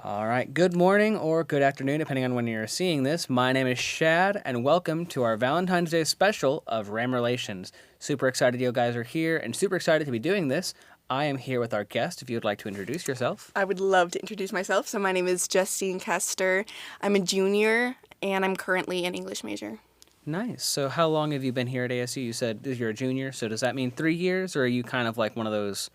All right, good morning or good afternoon, depending on when you're seeing this. My name is Shad, and welcome to our Valentine's Day special of Ram Relations. Super excited you guys are here, and super excited to be doing this. I am here with our guest, if you would like to introduce yourself. I would love to introduce myself. So my name is Justine Koester. I'm a junior, and I'm currently an English major. Nice. So how long have you been here at ASU? You said you're a junior, so does that mean 3 years, or are you kind of like one of those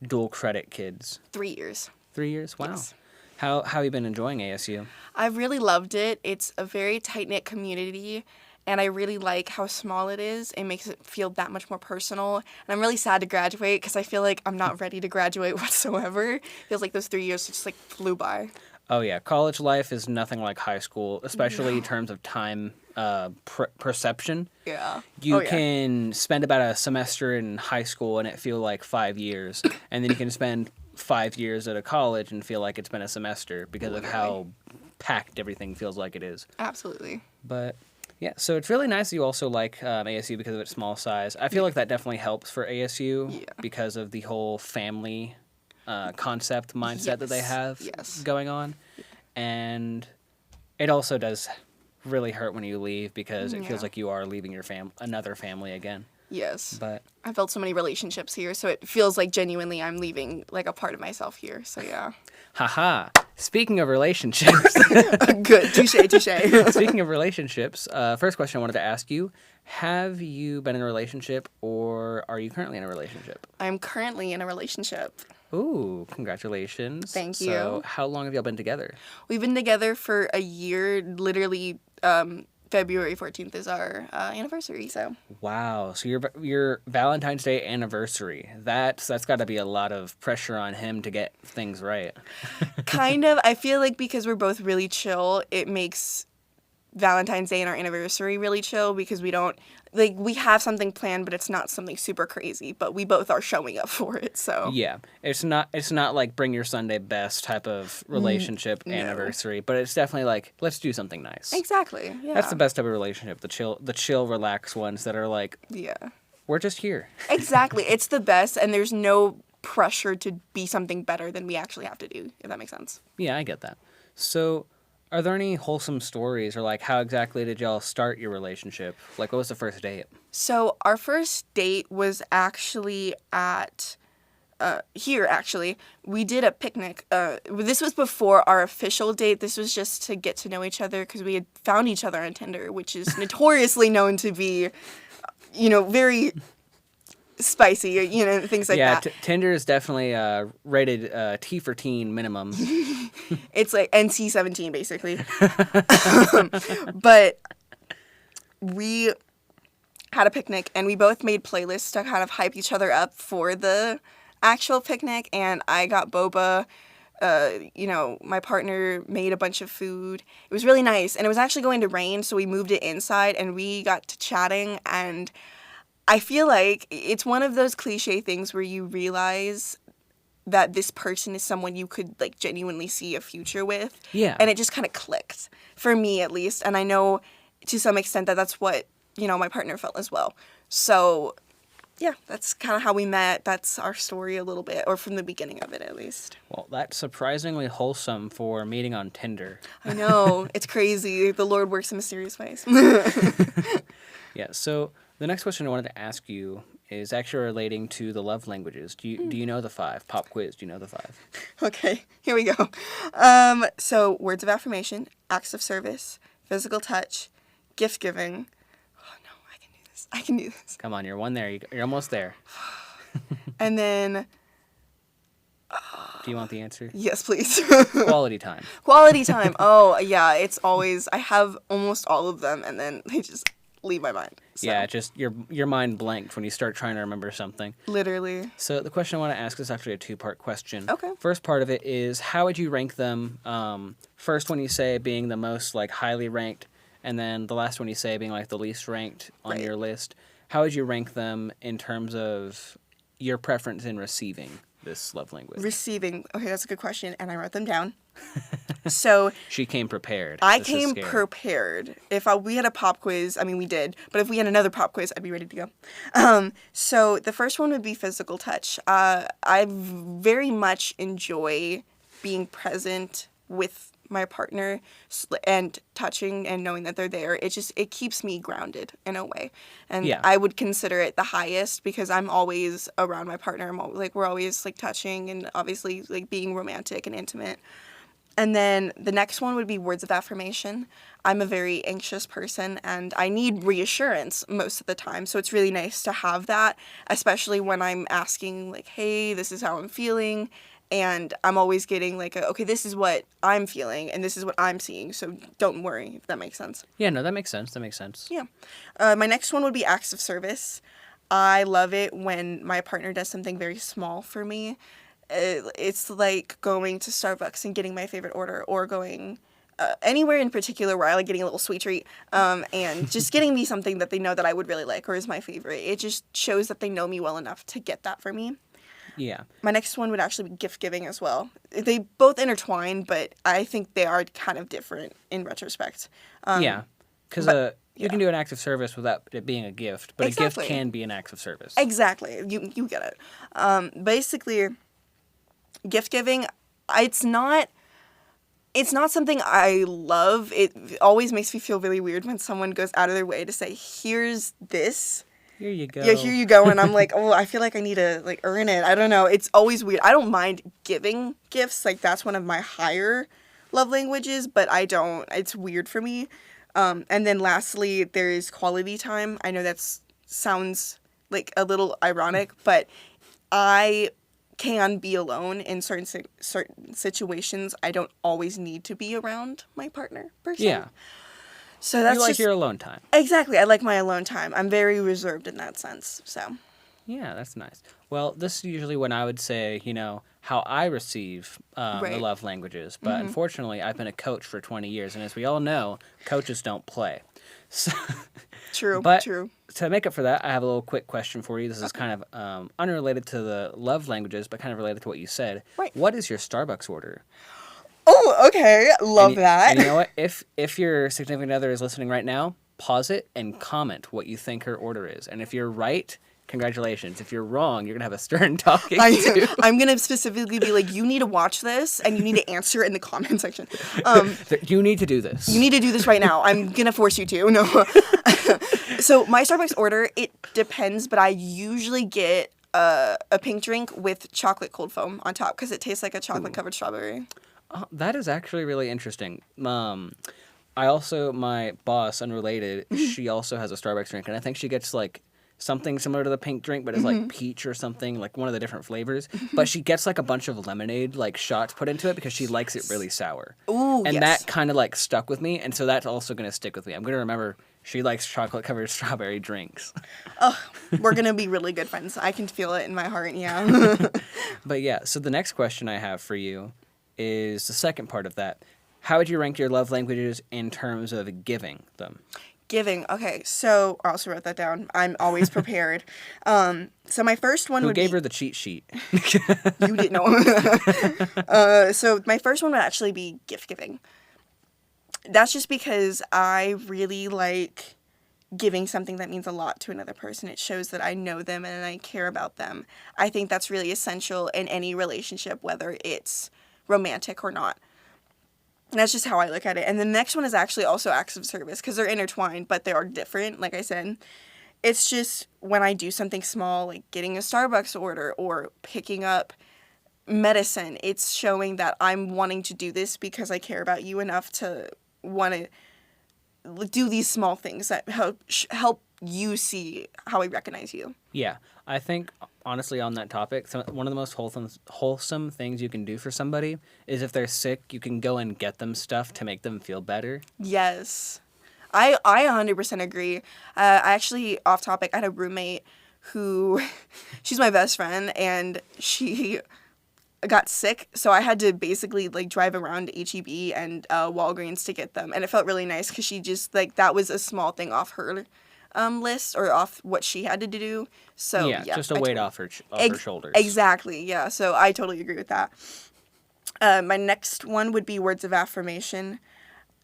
dual credit kids? 3 years. 3 years? Wow. Yes. How have you been enjoying ASU? I've really loved it. It's a very tight-knit community, and I really like how small it is. It makes it feel that much more personal. And I'm really sad to graduate because I feel like I'm not ready to graduate whatsoever. It feels like those 3 years just like flew by. Oh, yeah. College life is nothing like high school, especially in terms of time perception. Yeah. You can spend about a semester in high school and it feel like 5 years. And then you can spend 5 years at a college and feel like it's been a semester because of how packed everything feels like it is. Absolutely. But yeah, so it's really nice that you also like ASU because of its small size. I feel like that definitely helps for ASU because of the whole family concept mindset that they have going on. And it also does really hurt when you leave because it feels like you are leaving your another family again. Yes. But I built so many relationships here, so it feels like genuinely I'm leaving like a part of myself here. So yeah. Haha. Speaking of relationships. Good. Touche. Speaking of relationships, first question I wanted to ask you, have you been in a relationship or are you currently in a relationship? I'm currently in a relationship. Ooh, congratulations. Thank you. So how long have y'all been together? We've been together for a year. Literally, February 14th is our anniversary. So. Wow. So your Valentine's Day anniversary. That's got to be a lot of pressure on him to get things right. Kind of. I feel like because we're both really chill, it makes Valentine's Day and our anniversary really chill because we don't we have something planned, but it's not something super crazy. But we both are showing up for it. So. Yeah, it's not like bring your Sunday best type of relationship anniversary, but it's definitely like let's do something nice. Exactly. Yeah. That's the best type of relationship. The chill, relaxed ones that are like, we're just here. Exactly. It's the best, and there's no pressure to be something better than we actually have to do, if that makes sense. Yeah, I get that. So, are there any wholesome stories, or like how exactly did y'all start your relationship? Like, what was the first date? So, our first date was actually at here, actually. We did a picnic. This was before our official date. This was just to get to know each other because we had found each other on Tinder, which is notoriously known to be, very spicy, things like that. Yeah, Tinder is definitely rated T for teen minimum. It's like NC-17, basically. But we had a picnic, and we both made playlists to kind of hype each other up for the actual picnic, and I got boba. My partner made a bunch of food. It was really nice, and it was actually going to rain, so we moved it inside, and we got to chatting, and I feel like it's one of those cliche things where you realize that this person is someone you could, like, genuinely see a future with. Yeah. And it just kind of clicked, for me at least, and I know to some extent that that's what, my partner felt as well. So, yeah, that's kind of how we met. That's our story a little bit, or from the beginning of it at least. Well, that's surprisingly wholesome for meeting on Tinder. I know. It's crazy. The Lord works in mysterious ways. Yeah, so the next question I wanted to ask you is actually relating to the love languages. Do you know the 5? Pop quiz, do you know the 5? Okay, here we go. So, words of affirmation, acts of service, physical touch, gift giving. Oh, no, I can do this. Come on, you're one there. You're almost there. And then... Do you want the answer? Yes, please. Quality time. Quality time. Oh, yeah, it's always... I have almost all of them, and then they just leave my mind. So. Yeah, just your mind blanked when you start trying to remember something. Literally. So the question I want to ask is actually a 2-part question. Okay. First part of it is how would you rank them? First one you say being the most like highly ranked, and then the last one you say being like the least ranked on your list. How would you rank them in terms of your preference in receiving this love language? Receiving. Okay, that's a good question, and I wrote them down. So she came prepared. I came prepared. If we had a pop quiz, I mean, we did, but if we had another pop quiz, I'd be ready to go. So the first one would be physical touch. I very much enjoy being present with my partner and touching and knowing that they're there, it keeps me grounded in a way. And I would consider it the highest because I'm always around my partner. We're always like touching and obviously like being romantic and intimate. And then the next one would be words of affirmation. I'm a very anxious person and I need reassurance most of the time. So it's really nice to have that, especially when I'm asking like, hey, this is how I'm feeling. And I'm always getting like, okay, this is what I'm feeling and this is what I'm seeing. So don't worry, if that makes sense. Yeah, no, that makes sense. That makes sense. Yeah. My next one would be acts of service. I love it when my partner does something very small for me. It's like going to Starbucks and getting my favorite order or going anywhere in particular where I like getting a little sweet treat and just getting me something that they know that I would really like or is my favorite. It just shows that they know me well enough to get that for me. Yeah. My next one would actually be gift giving as well. They both intertwine, but I think they are kind of different in retrospect. Yeah, because you can do an act of service without it being a gift, but a gift can be an act of service. Exactly. You get it. Basically, gift giving, it's not something I love. It always makes me feel really weird when someone goes out of their way to say, here's this. Here you go. Yeah, here you go. And I'm like, oh, I feel like I need to like earn it. I don't know. It's always weird. I don't mind giving gifts. Like that's one of my higher love languages, but I don't. It's weird for me. And then lastly, there is quality time. I know that sounds like a little ironic, but I can be alone in certain situations. I don't always need to be around my partner per se. Yeah. So that's you like your alone time. Exactly. I like my alone time. I'm very reserved in that sense. So. Yeah, that's nice. Well, this is usually when I would say, how I receive the love languages. But unfortunately, I've been a coach for 20 years. And as we all know, coaches don't play. So, true. To make up for that, I have a little quick question for you. This is kind of unrelated to the love languages, but kind of related to what you said. Right. What is your Starbucks order? Oh, okay. Love that. And you know what? If your significant other is listening right now, pause it and comment what you think her order is. And if you're right, congratulations. If you're wrong, you're going to have a stern talking to. I'm going to specifically be like, you need to watch this and you need to answer it in the comment section. You need to do this. You need to do this right now. I'm going to force you to. No. So my Starbucks order, it depends, but I usually get a pink drink with chocolate cold foam on top because it tastes like a chocolate-covered strawberry. That is actually really interesting. My boss, unrelated, she also has a Starbucks drink, and I think she gets like something similar to the pink drink, but it's like peach or something, like one of the different flavors. But she gets like a bunch of lemonade like shots put into it because she likes it really sour. Ooh, and that kind of like stuck with me, and so that's also going to stick with me. I'm going to remember she likes chocolate-covered strawberry drinks. Oh, we're going to be really good friends. I can feel it in my heart, yeah. But yeah, so the next question I have for you is the second part of that. How would you rank your love languages in terms of giving them? Giving. Okay, so I also wrote that down. I'm always prepared. So my first one Who would be... gave her the cheat sheet? You didn't know. So my first one would actually be gift giving. That's just because I really like giving something that means a lot to another person. It shows that I know them and I care about them. I think that's really essential in any relationship, whether it's romantic or not. And that's just how I look at it. And the next one is actually also acts of service because they're intertwined, but they are different, like I said. It's just when I do something small, like getting a Starbucks order or picking up medicine, it's showing that I'm wanting to do this because I care about you enough to want to do these small things that help you see how I recognize you. Yeah, I think honestly on that topic, one of the most wholesome things you can do for somebody is if they're sick, you can go and get them stuff to make them feel better. Yes, I 100% agree. I actually, off topic, I had a roommate who, she's my best friend, and she got sick, so I had to basically like drive around HEB and Walgreens to get them, and it felt really nice because she just like that was a small thing off her list or off what she had to do. So yeah, just a weight off her shoulders. Exactly. Yeah. So I totally agree with that. My next one would be words of affirmation.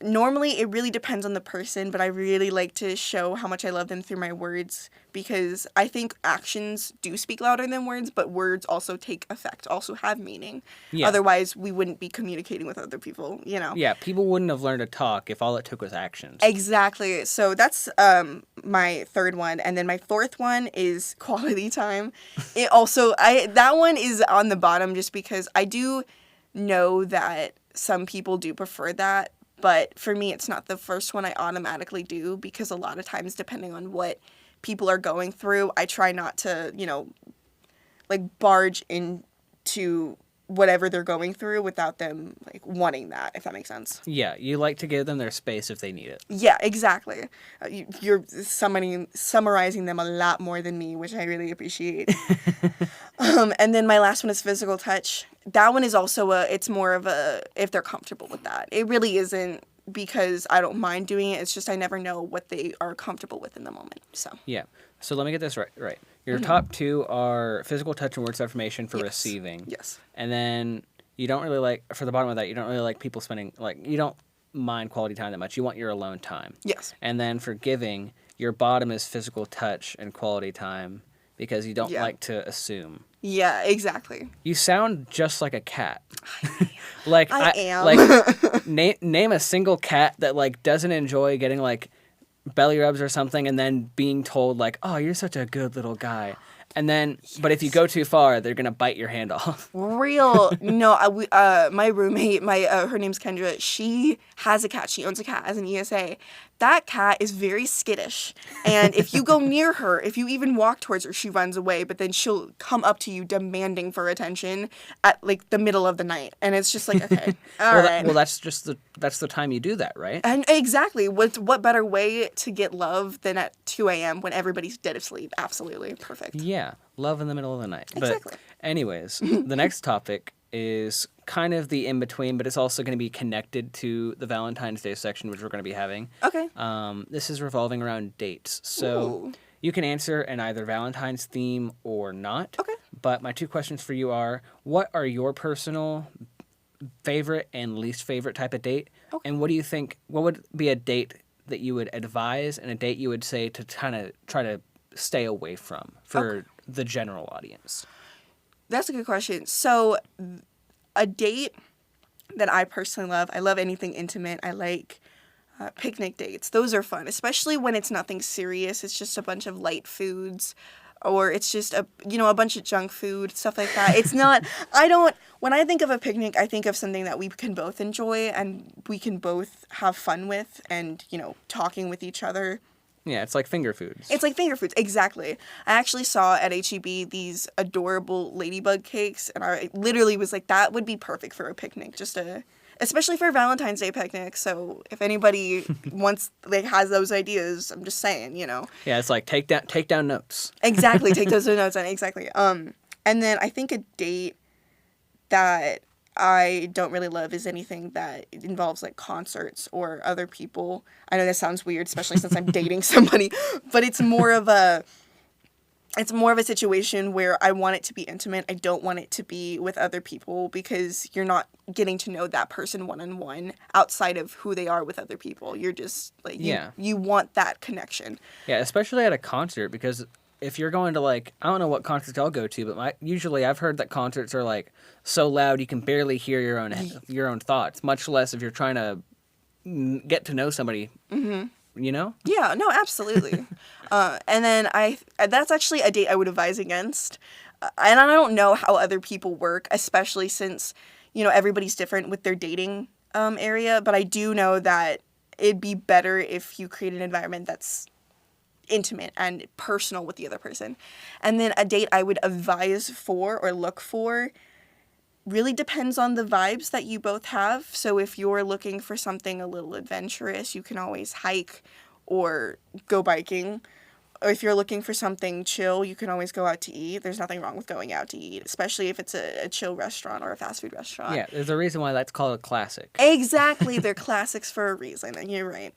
normally it really depends on the person, but I really like to show how much I love them through my words, because I think actions do speak louder than words, but words also take effect, also have meaning. Yeah. Otherwise, we wouldn't be communicating with other people, you know? Yeah, people wouldn't have learned to talk if all it took was actions. Exactly. So that's my third one. And then my fourth one is quality time. That one is on the bottom just because I do know that some people do prefer that. But for me, it's not the first one I automatically do, because a lot of times, depending on what people are going through, I try not to, like, barge into whatever they're going through without them, like, wanting that, if that makes sense. Yeah, you like to give them their space if they need it. Yeah, exactly. You're summarizing them a lot more than me, which I really appreciate. And then my last one is physical touch. That one is also it's more of a, if they're comfortable with that. It really isn't because I don't mind doing it. It's just I never know what they are comfortable with in the moment. So yeah. So let me get this right. Your top two are physical touch and words of affirmation for receiving. Yes. And then you don't really like, for the bottom of that, you don't really like people spending, like, you don't mind quality time that much. You want your alone time. Yes. And then for giving, your bottom is physical touch and quality time because you don't like to assume. Yeah, exactly. You sound just like a cat. I am. Like, name a single cat that, like, doesn't enjoy getting, like, belly rubs or something and then being told, like, oh, you're such a good little guy. And then, but if you go too far, they're going to bite your hand off. Real. No, my roommate, her name's Kendra, she has a cat. She owns a cat as an ESA. That cat is very skittish. And if you go near her, if you even walk towards her, she runs away. But then she'll come up to you demanding for attention at, like, the middle of the night. And it's just like, okay, all right. Well, that's the time you do that, right? And exactly. What better way to get love than at 2 a.m. when everybody's dead asleep? Absolutely. Perfect. Yeah. Love in the middle of the night. Exactly. But anyways, the next topic is kind of the in-between, but it's also going to be connected to the Valentine's Day section, which we're going to be having. Okay. This is revolving around dates. So you can answer in either Valentine's theme or not. Okay. But my two questions for you are, what are your personal favorite and least favorite type of date? Okay. And what do you think, what would be a date that you would advise and a date you would say to kind of try to stay away from for the general audience? That's a good question. So a date that I personally love, I love anything intimate. I like picnic dates. Those are fun, especially when it's nothing serious. It's just a bunch of light foods, or it's just a bunch of junk food, stuff like that. It's not, when I think of a picnic, I think of something that we can both enjoy and we can both have fun with and, talking with each other. Yeah, it's like finger foods. It's like finger foods, exactly. I actually saw at HEB these adorable ladybug cakes, and I literally was like, that would be perfect for a picnic, especially for a Valentine's Day picnic. So if anybody has those ideas, I'm just saying, Yeah, it's like take down notes. Exactly, take those notes on, exactly. And then I think a date that I don't really love is anything that involves, like, concerts or other people. I know that sounds weird, especially since I'm dating somebody, but it's more of a situation where I want it to be intimate. I don't want it to be with other people because you're not getting to know that person one-on-one outside of who they are with other people. You're just, like, you want that connection. Yeah, especially at a concert, because if you're going to, like, I don't know what concerts I'll go to, but usually I've heard that concerts are, like, so loud you can barely hear your own thoughts, much less if you're trying to get to know somebody. Mm-hmm. Yeah, no, absolutely. And then that's actually a date I would advise against. And I don't know how other people work, especially since, everybody's different with their dating area. But I do know that it'd be better if you create an environment that's intimate and personal with the other person. And then a date I would advise for or look for really depends on the vibes that you both have. So if you're looking for something a little adventurous, you can always hike or go biking. Or if you're looking for something chill, you can always go out to eat. There's nothing wrong with going out to eat, especially if it's a chill restaurant or a fast food restaurant. Yeah, there's a reason why that's called a classic. Exactly. They're classics for a reason, and you're right.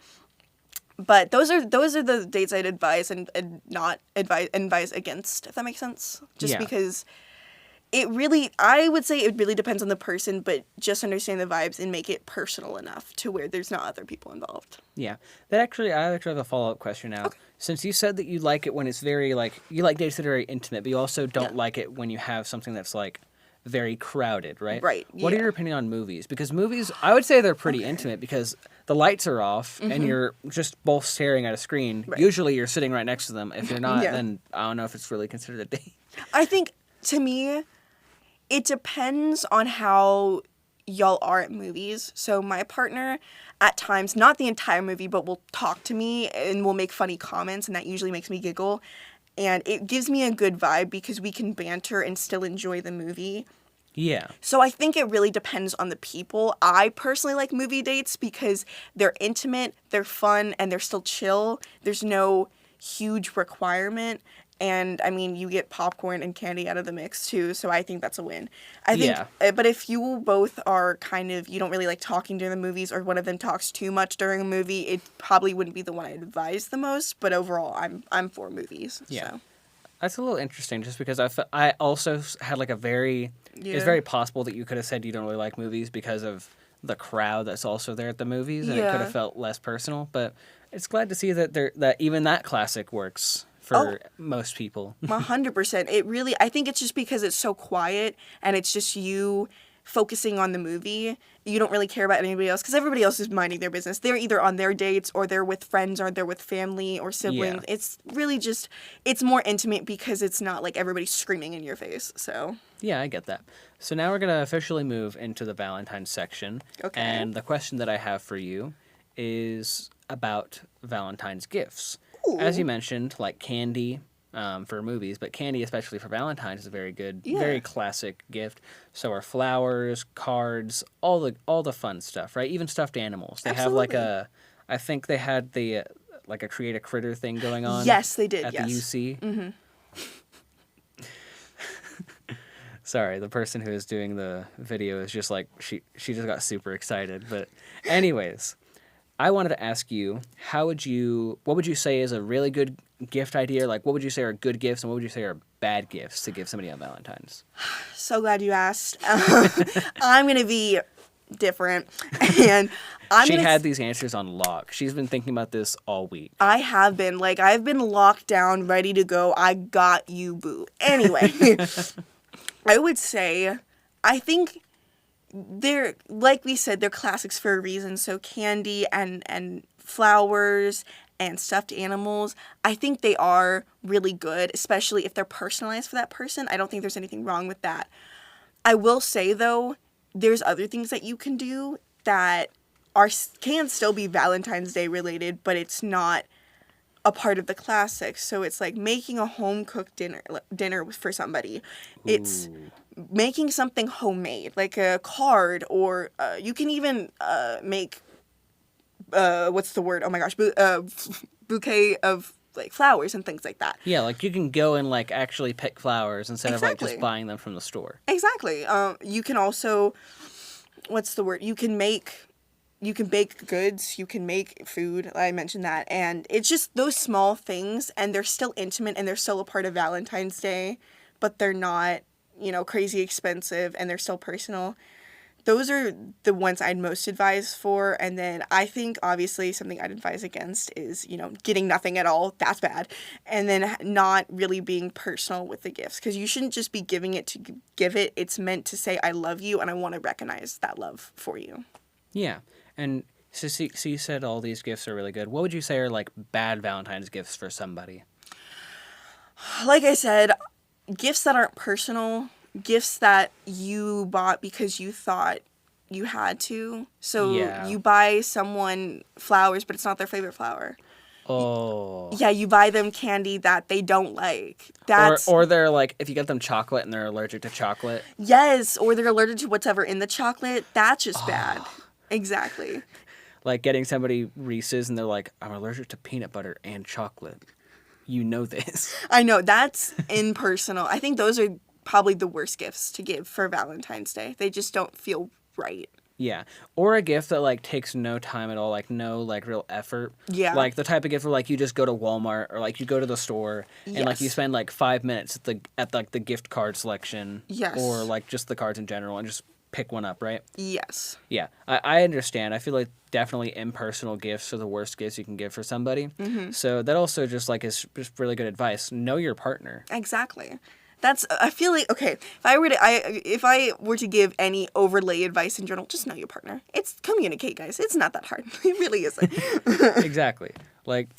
But those are the dates I'd advise and not advise against, if that makes sense. Just because I would say it really depends on the person, but just understand the vibes and make it personal enough to where there's not other people involved. Yeah. I actually have a follow-up question now. Okay. Since you said that you like it when it's very, like, you like dates that are very intimate, but you also don't like it when you have something that's, like, very crowded, right? Right. What are your opinion on movies? Because movies, I would say they're pretty intimate because the lights are off and you're just both staring at a screen. Right. Usually you're sitting right next to them. If you're not, then I don't know if it's really considered a date. I think, to me, it depends on how y'all are at movies. So my partner, at times, not the entire movie, but will talk to me and will make funny comments, and that usually makes me giggle. And it gives me a good vibe because we can banter and still enjoy the movie. Yeah. So I think it really depends on the people. I personally like movie dates because they're intimate, they're fun, and they're still chill. There's no huge requirement. And, I mean, you get popcorn and candy out of the mix, too, so I think that's a win. I think, but if you both are kind of, you don't really like talking during the movies, or one of them talks too much during a movie, it probably wouldn't be the one I'd advise the most, but overall, I'm for movies. Yeah. So. That's a little interesting, just because I also had, like, it's very possible that you could have said you don't really like movies because of the crowd that's also there at the movies, and it could have felt less personal, but it's glad to see that even that classic works for most people. 100%. It really, I think it's just because it's so quiet and it's just you focusing on the movie. You don't really care about anybody else because everybody else is minding their business. They're either on their dates or they're with friends or they're with family or siblings. Yeah. It's really just, it's more intimate because it's not like everybody screaming in your face. So. Yeah, I get that. So now we're going to officially move into the Valentine's section. Okay. And the question that I have for you is about Valentine's gifts. Ooh. As you mentioned, like candy for movies, but candy, especially for Valentine's, is a very good, very classic gift. So are flowers, cards, all the fun stuff, right? Even stuffed animals. They Absolutely. Have I think they had the like a create a critter thing going on. Yes, they did. At the UC. Mm-hmm. Sorry, the person who is doing the video is just like she just got super excited. But anyways. I wanted to ask you, what would you say is a really good gift idea? Like, what would you say are good gifts and what would you say are bad gifts to give somebody on Valentine's? So glad you asked. I'm going to be different. And She had these answers on lock. She's been thinking about this all week. I have been. Like, I've been locked down, ready to go. I got you, boo. Anyway, I would say, I think they're, like we said, they're classics for a reason. So candy and flowers and stuffed animals, I think they are really good, especially if they're personalized for that person. I don't think there's anything wrong with that. I will say, though, there's other things that you can do that can still be Valentine's Day related, but it's not a part of the classics. So it's like making a home-cooked dinner for somebody. It's making something homemade, like a card, or you can even make, what's the word? Oh my gosh, bouquet of like flowers and things like that. Yeah, like you can go and like actually pick flowers instead of like just buying them from the store. Exactly. You can also, what's the word? You can bake goods, you can make food, I mentioned that, and it's just those small things, and they're still intimate, and they're still a part of Valentine's Day, but they're not, crazy expensive, and they're still personal. Those are the ones I'd most advise for, and then I think, obviously, something I'd advise against is, getting nothing at all. That's bad. And then not really being personal with the gifts, because you shouldn't just be giving it to give it. It's meant to say, I love you, and I want to recognize that love for you. Yeah. And so you said all these gifts are really good. What would you say are, like, bad Valentine's gifts for somebody? Like I said, gifts that aren't personal, gifts that you bought because you thought you had to. So you buy someone flowers, but it's not their favorite flower. Oh. Yeah, you buy them candy that they don't like. Or they're like, if you get them chocolate and they're allergic to chocolate. Yes, or they're allergic to whatever in the chocolate. That's just bad. Exactly. Like getting somebody Reese's and they're like, I'm allergic to peanut butter and chocolate. You know this. I know. That's impersonal. I think those are probably the worst gifts to give for Valentine's Day. They just don't feel right. Yeah. Or a gift that, like, takes no time at all, like, no, like, real effort. Yeah. Like, the type of gift where, like, you just go to Walmart or, like, you go to the store and, like, you spend, like, 5 minutes at the gift card selection. Yes. Or, like, just the cards in general and just pick one up, right? Yes. Yeah. I understand. I feel like definitely impersonal gifts are the worst gifts you can give for somebody. Mm-hmm. So that also just, like, is just really good advice. Know your partner. Exactly. I feel like, okay, if I were to give any overlay advice in general, just know your partner. It's communicate, guys. It's not that hard. It really isn't. Exactly. Like,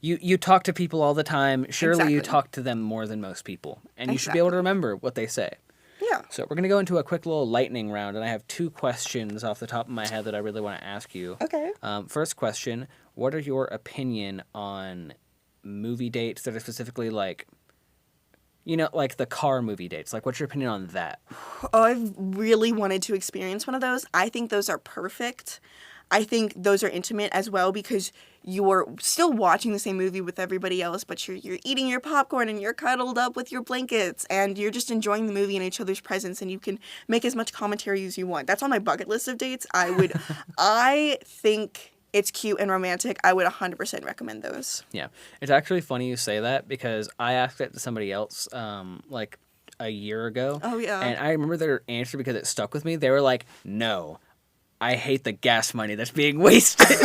you talk to people all the time. Surely you Exactly. talk to them more than most people. And you should be able to remember what they say. Yeah. So we're going to go into a quick little lightning round, and I have 2 questions off the top of my head that I really want to ask you. Okay. First question, what are your opinion on movie dates that are specifically, like, you know, like the car movie dates? Like, what's your opinion on that? Oh, I've really wanted to experience one of those. I think those are perfect. I think those are intimate as well because you're still watching the same movie with everybody else, but you're eating your popcorn and you're cuddled up with your blankets and you're just enjoying the movie in each other's presence and you can make as much commentary as you want. That's on my bucket list of dates. I think it's cute and romantic. I would 100% recommend those. Yeah. It's actually funny you say that because I asked that to somebody else, like, a year ago. Oh, yeah. And I remember their answer because it stuck with me. They were like, no, I hate the gas money that's being wasted.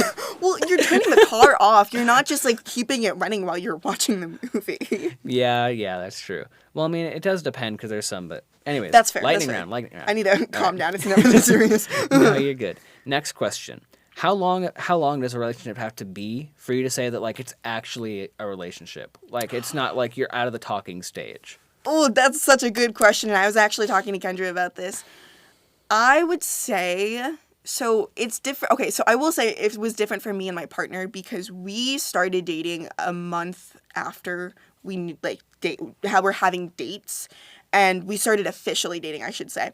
Well, you're turning the car off. You're not just, like, keeping it running while you're watching the movie. Yeah, that's true. Well, I mean, it does depend because there's some, but anyways. That's fair. Lightning that's round. I need to calm down. It's never this serious. No, you're good. Next question. How long does a relationship have to be for you to say that, like, it's actually a relationship? Like, it's not like you're out of the talking stage. Oh, that's such a good question. And I was actually talking to Kendra about this. I would say, so it's different. Okay, so I will say it was different for me and my partner because we started dating a month after we, like, how we're having dates. And we started officially dating, I should say.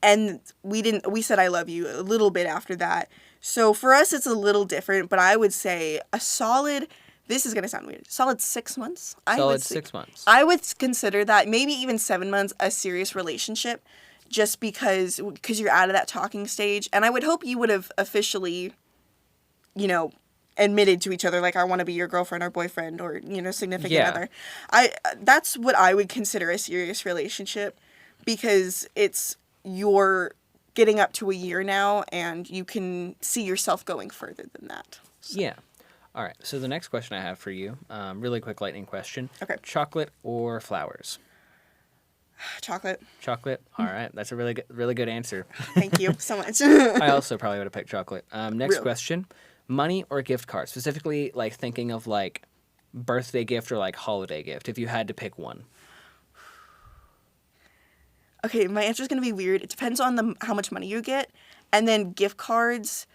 And we said I love you a little bit after that. So for us, it's a little different, but I would say this is going to sound weird, solid 6 months. Solid 6 months. I would consider that, maybe even 7 months, a serious relationship, just because you're out of that talking stage. And I would hope you would have officially, you know, admitted to each other, like, I want to be your girlfriend or boyfriend or, you know, significant other. That's what I would consider a serious relationship because you're getting up to a year now and you can see yourself going further than that. So. Yeah. All right. So the next question I have for you, really quick lightning question. Okay. Chocolate or flowers? Chocolate. Chocolate. All right. That's a really good answer. Thank you so much. I also probably would have picked chocolate. Next question. Money or gift card? Specifically, like, thinking of, like, birthday gift or, like, holiday gift, if you had to pick one. Okay, my answer is going to be weird. It depends on how much money you get. And then gift cards,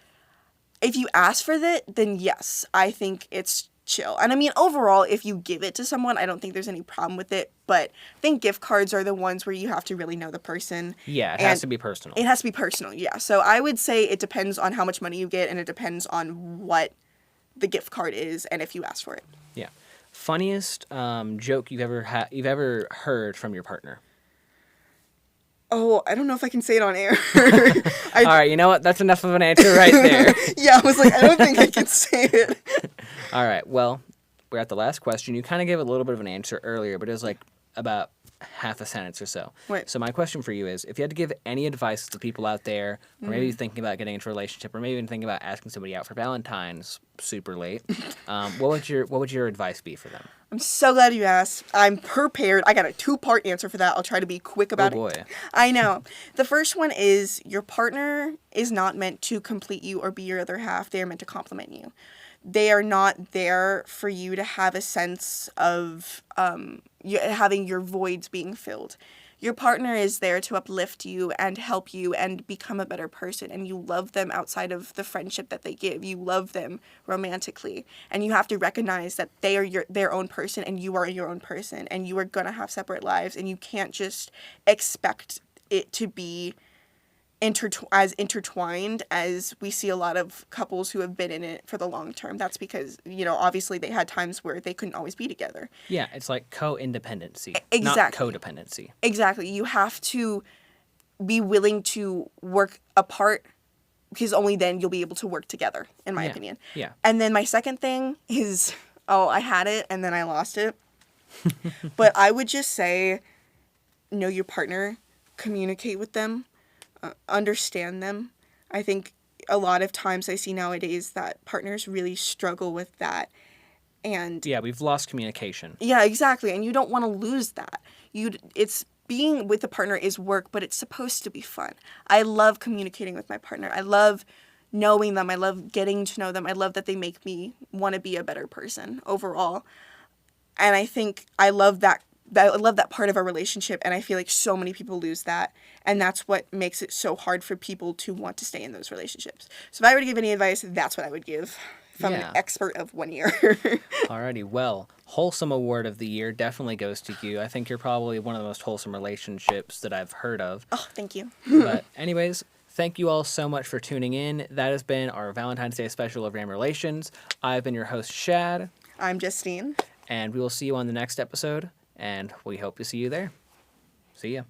if you ask for that, then yes, I think it's chill. And I mean, overall, if you give it to someone, I don't think there's any problem with it. But I think gift cards are the ones where you have to really know the person. Yeah, it has to be personal. It has to be personal, yeah. So I would say it depends on how much money you get, and it depends on what the gift card is and if you ask for it. Yeah. Funniest joke you've ever heard from your partner? Oh, I don't know if I can say it on air. All right, you know what? That's enough of an answer right there. Yeah, I was like, I don't think I can say it. All right, well, we're at the last question. You kind of gave a little bit of an answer earlier, but it was like about half a sentence or so. Right. So my question for you is, if you had to give any advice to people out there, or maybe thinking about getting into a relationship, or maybe even thinking about asking somebody out for Valentine's super late, what would your advice be for them? I'm so glad you asked. I'm prepared. I got a 2-part answer for that. I'll try to be quick about it. Oh, boy. I know. The first one is your partner is not meant to complete you or be your other half. They are meant to complement you. They are not there for you to have a sense of having your voids being filled. Your partner is there to uplift you and help you and become a better person. And you love them outside of the friendship that they give. You love them romantically. And you have to recognize that they are their own person and you are your own person. And you are going to have separate lives. And you can't just expect it to be as intertwined as we see a lot of couples who have been in it for the long term. That's because, you know, obviously they had times where they couldn't always be together. Yeah, it's like co-independency, Exactly. not codependency. Exactly. You have to be willing to work apart, because only then you'll be able to work together, in my opinion. Yeah. And then my second thing is, I had it and then I lost it. But I would just say, know your partner, communicate with them, understand them. I think a lot of times I see nowadays that partners really struggle with that. And yeah, we've lost communication. Yeah, exactly. And you don't want to lose that. It's being with a partner is work, but it's supposed to be fun. I love communicating with my partner. I love knowing them. I love getting to know them. I love that they make me want to be a better person overall. And I think I love that part of our relationship, and I feel like so many people lose that, and that's what makes it so hard for people to want to stay in those relationships. So if I were to give any advice, that's what I would give. If I'm an expert of 1 year. Alrighty, well, Wholesome Award of the Year definitely goes to you. I think you're probably one of the most wholesome relationships that I've heard of. Oh, thank you. But anyways, thank you all so much for tuning in. That has been our Valentine's Day special of Ram Relations. I've been your host, Shad. I'm Justine. And we will see you on the next episode, and we hope to see you there. See ya.